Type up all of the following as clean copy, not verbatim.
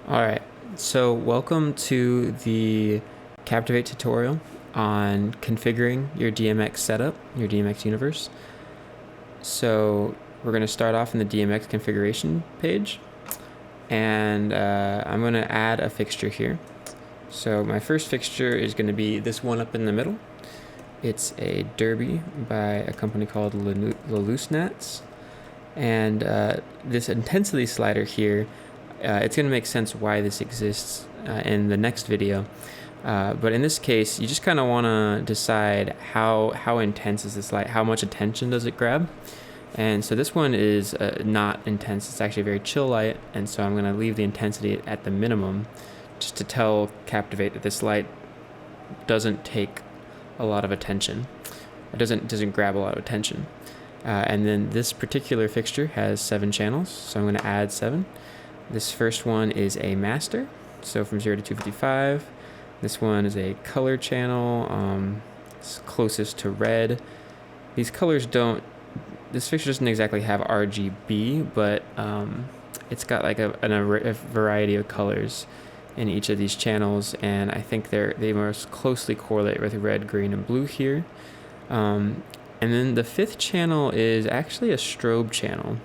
Alright, so welcome to the Captivate tutorial on configuring your DMX setup, your DMX universe. So we're going to start off in the DMX configuration page, and I'm going to add a fixture here. So my first fixture is going to be this one up in the middle. It's a derby by a company called Nats, and this intensity slider here, it's going to make sense why this exists in the next video. But in this case, you just kind of want to decide how intense is this light, how much attention does it grab. And so this one is not intense, it's actually a very chill light, and so I'm going to leave the intensity at the minimum just to tell Captivate that this light doesn't take a lot of attention. It doesn't grab a lot of attention. And then this particular fixture has 7 channels, so I'm going to add 7. This first one is a master, so from 0 to 255. This one is a color channel, it's closest to red. These colors this fixture doesn't exactly have RGB, but it's got like a variety of colors in each of these channels, and I think they most closely correlate with red, green, and blue here. And then the 5th channel is actually a strobe channel,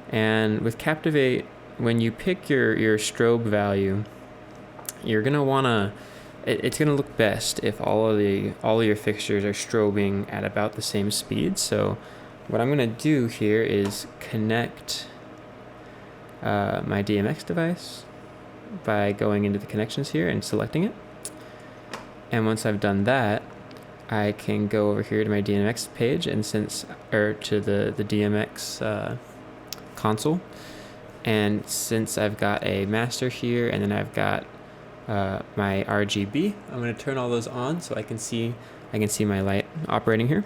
and with Captivate, when you pick your strobe value, you're gonna wanna, it's gonna look best if all of your fixtures are strobing at about the same speed. So what I'm gonna do here is connect my DMX device by going into the connections here and selecting it. And once I've done that, I can go over here to my DMX page, and to the DMX console. And since I've got a master here, and then I've got my RGB, I'm going to turn all those on so I can see my light operating here.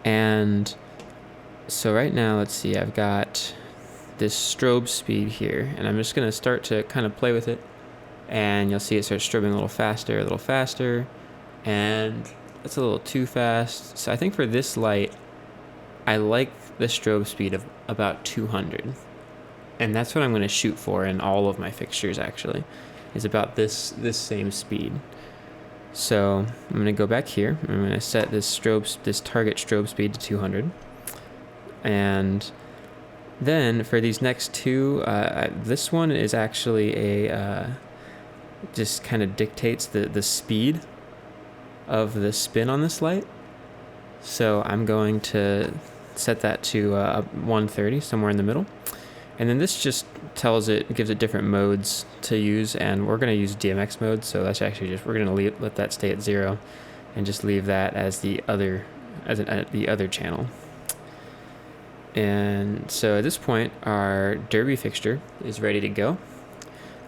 And so right now, let's see, I've got this strobe speed here, and I'm just going to start to kind of play with it, and you'll see it start strobing a little faster, and that's a little too fast. So I think for this light, I like the strobe speed of about 200, and that's what I'm going to shoot for in all of my fixtures, actually, is about this same speed. So I'm going to go back here, I'm going to set this target strobe speed to 200, and then for these next two, this one is actually just kind of dictates the speed of the spin on this light. So I'm going to set that to 130, somewhere in the middle. And then this just gives it different modes to use, and we're going to use DMX mode, so that's actually we're going to let that stay at 0 and just leave that as the other channel. And so at this point, our derby fixture is ready to go.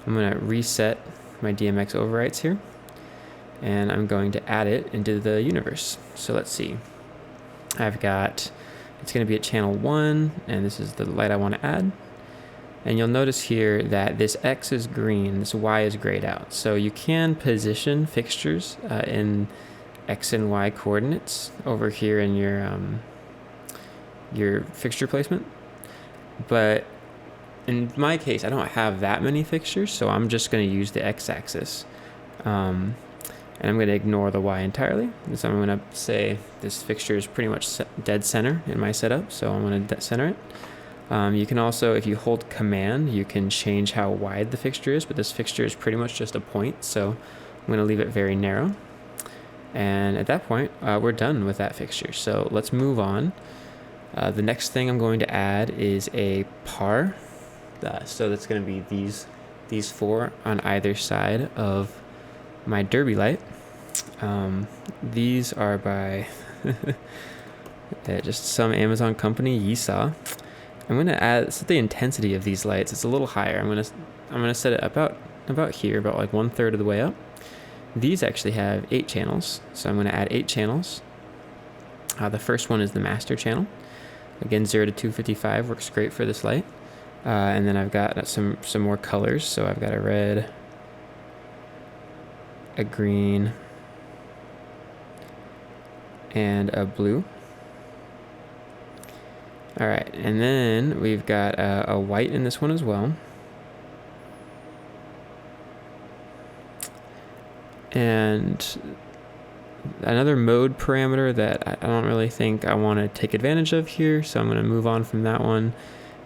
I'm going to reset my DMX overwrites here, and I'm going to add it into the universe. So let's see. It's going to be at channel 1, and this is the light I want to add. And you'll notice here that this X is green, this Y is grayed out. So you can position fixtures in X and Y coordinates over here in your fixture placement. But in my case, I don't have that many fixtures, so I'm just going to use the X-axis. And I'm going to ignore the Y entirely. So I'm going to say this fixture is pretty much dead center in my setup, so I'm going to center it. You can also, if you hold Command, you can change how wide the fixture is, but this fixture is pretty much just a point, so I'm going to leave it very narrow. And at that point, we're done with that fixture. So let's move on. The next thing I'm going to add is a par. So that's going to be these 4 on either side of my derby light. These are by just some Amazon company, Yeesaw. I'm going to set the intensity of these lights. It's a little higher. I'm going to set it about here, about like 1/3 of the way up. These actually have 8 channels, so I'm going to add 8 channels. The first one is the master channel. Again, 0 to 255 works great for this light. And then I've got some more colors. So I've got a red, a green, and a blue. All right, and then we've got a white in this one as well. And another mode parameter that I don't really think I want to take advantage of here, so I'm going to move on from that one.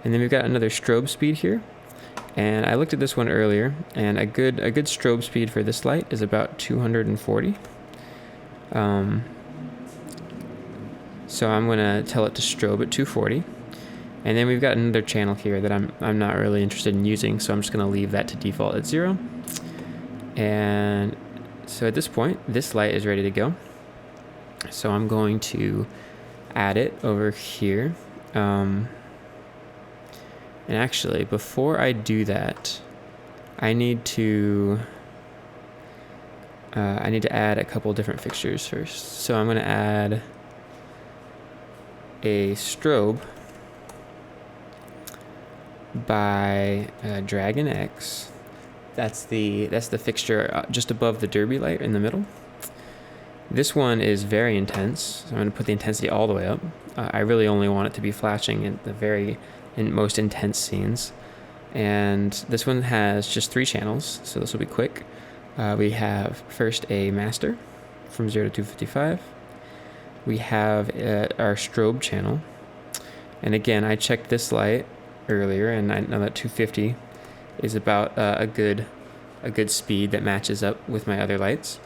And then we've got another strobe speed here. And I looked at this one earlier, and a good strobe speed for this light is about 240. So I'm going to tell it to strobe at 240. And then we've got another channel here that I'm not really interested in using, so I'm just going to leave that to default at 0. And so at this point, this light is ready to go. So I'm going to add it over here. And actually, before I do that, I need to add a couple different fixtures first. So I'm going to add a strobe by Dragon X. That's the fixture just above the derby light in the middle. This one is very intense, so I'm going to put the intensity all the way up. I really only want it to be flashing in the most intense scenes. And this one has just 3 channels, so this will be quick. We have first a master from 0 to 255. We have our strobe channel. And again, I checked this light earlier, and I know that 250 is about a good speed that matches up with my other lights.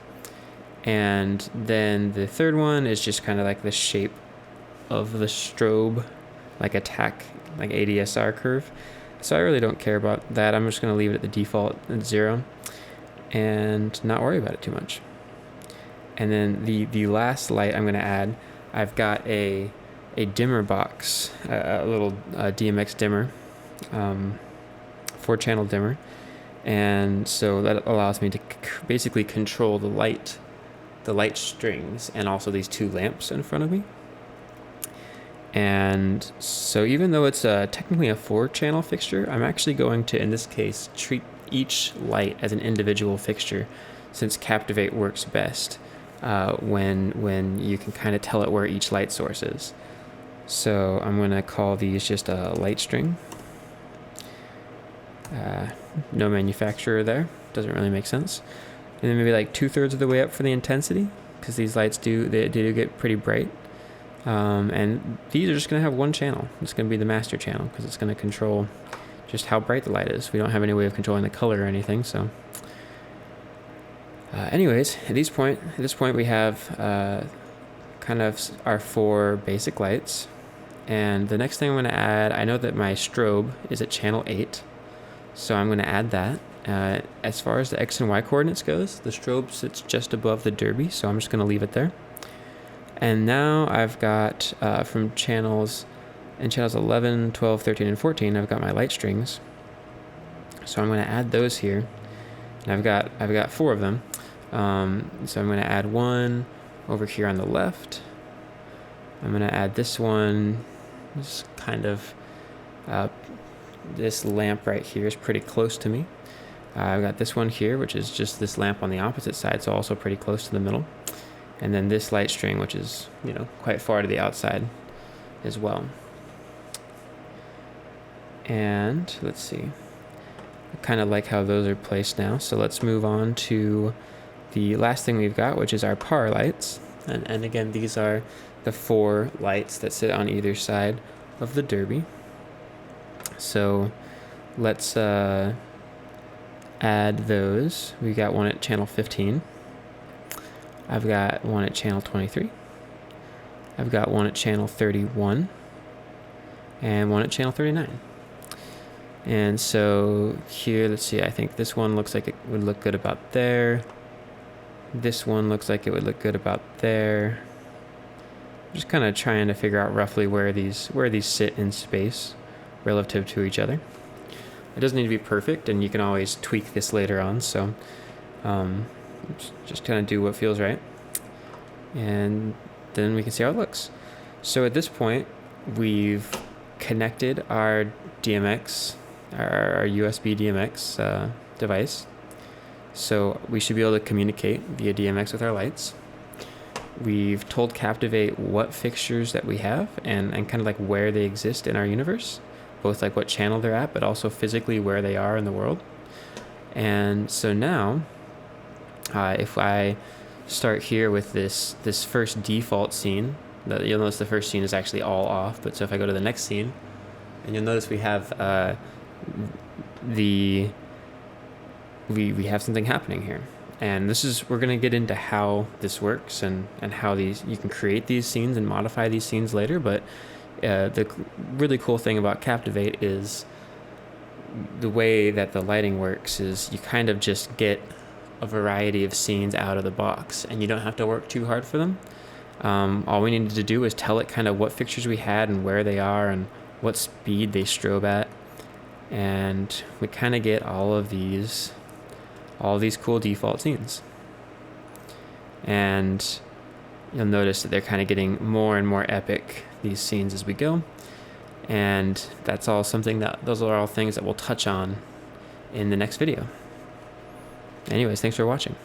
And then the third one is just kind of like the shape of the strobe, like like ADSR curve. So I really don't care about that. I'm just going to leave it at the default at 0 and not worry about it too much. And then the last light I'm going to add, I've got a dimmer box, a little DMX dimmer, 4-channel dimmer. And so that allows me to basically control the light strings and also these 2 lamps in front of me. And so even though it's technically a 4-channel fixture, I'm actually going to, in this case, treat each light as an individual fixture, since Captivate works best when you can kind of tell it where each light source is. So I'm going to call these just a light string. No manufacturer there. Doesn't really make sense. And then maybe like 2/3 of the way up for the intensity, because these lights do get pretty bright. And these are just going to have 1 channel. It's going to be the master channel, because it's going to control just how bright the light is. We don't have any way of controlling the color or anything. So anyways, at this point we have kind of our 4 basic lights. And the next thing I'm going to add, I know that my strobe is at channel 8, so I'm going to add that. As far as the X and Y coordinates goes, the strobe sits just above the derby, so I'm just going to leave it there. And now I've got from channels 11, 12, 13, and 14, I've got my light strings. So I'm going to add those here. And I've got 4 of them. So I'm going to add 1 over here on the left. I'm going to add this one. Just kind of this lamp right here is pretty close to me. I've got this one here, which is just this lamp on the opposite side, so also pretty close to the middle. And then this light string, which is, quite far to the outside as well. And let's see. I kind of like how those are placed now. So let's move on to the last thing we've got, which is our power lights. And again, these are the 4 lights that sit on either side of the derby. So let's add those. We got one at channel 15. I've got one at channel 23. I've got one at channel 31 and one at channel 39. And so here, let's see, I think this one looks like it would look good about there. This one looks like it would look good about there. Just kind of trying to figure out roughly where these sit in space relative to each other. It doesn't need to be perfect, and you can always tweak this later on. So just kind of do what feels right, and then we can see how it looks. So at this point, we've connected our DMX, our USB DMX device. So we should be able to communicate via DMX with our lights. We've told Captivate what fixtures that we have and kind of like where they exist in our universe, both like what channel they're at, but also physically where they are in the world. And so now If I start here with this first default scene, you'll notice the first scene is actually all off. But so if I go to the next scene, and you'll notice we have we have something happening here. And we're going to get into how this works and how you can create these scenes and modify these scenes later. But the really cool thing about Captivate is the way that the lighting works is you kind of just get a variety of scenes out of the box, and you don't have to work too hard for them. All we needed to do was tell it kind of what fixtures we had and where they are and what speed they strobe at, and we kind of get all of these cool default scenes. And you'll notice that they're kind of getting more and more epic, these scenes, as we go. And those are all things that we'll touch on in the next video. Anyways, thanks for watching.